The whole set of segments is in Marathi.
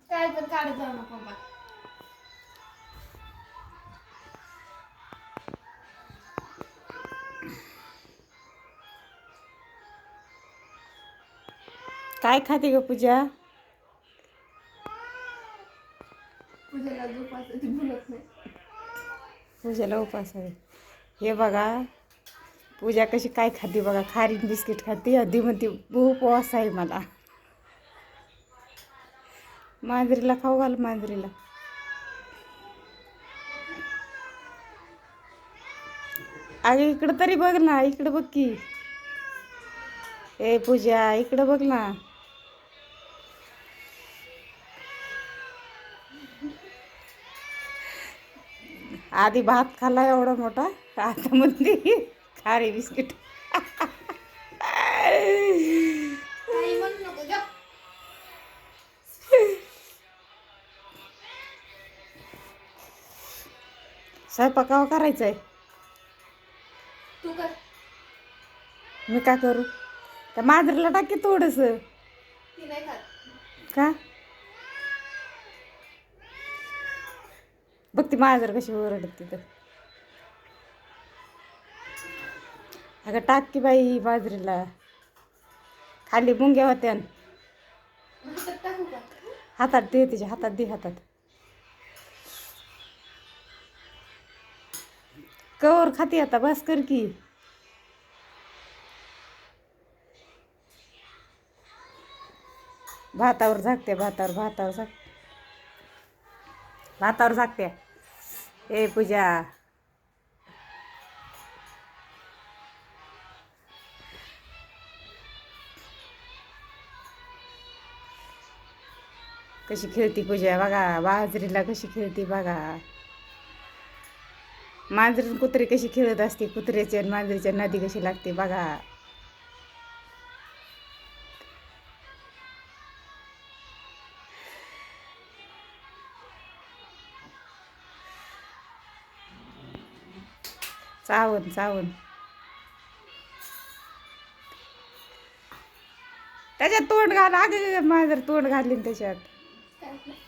काय तर काढत जाऊ नको बाबा. काय खाते ग पूजा? पूजेला झोपास ती बोलत नाही. पूजाला उपास आहे. हे बघा पूजा कशी काय खाते बघा. खारी बिस्किट खाते. आधी म्हणते उपवास आहे मला. मांजरीला खाऊ घाल मांजरीला. अगे इकडं तरी बघ ना. इकडं बघ की. ए पूजा इकडं बघ ना. आधी भात खाल्ला एवढा मोठा. आता म्हणते खारी बिस्किट. काही म्हणू नको जा. स्वयंपाक केव्हा करायचा आहे? तू कर. मी काय करू? त्या मांजरीला टाक की थोडंसं. ती नाही खात. का? बघ ती मांजर कशी ओरडत तिथं. अगं टाक की बाई मांजरीला. खाली मुंग्या होत्या. हातात टाकू का? हातात दे तिच्या हातात दे हातात. कवर खाती आता बस कर की. भातावर झाकते भातावर झाक. भातावर झाकते. ए पूजा कशी खेळती पूजा बघा. बाजरीला कशी खेळती बघा. मांजरीन कुत्री कशी खेळत असते. कुत्र्याच्या आणि मांजरीच्या नदी कशी लागते बघा. चावून त्याच्यात तोंड घाल. अगं मांजर तोंड घालीन त्याच्यात. काय नाही.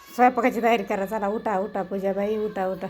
स्वयंपाकाची तयारी करा. चला उठा पूजाबाई उठा.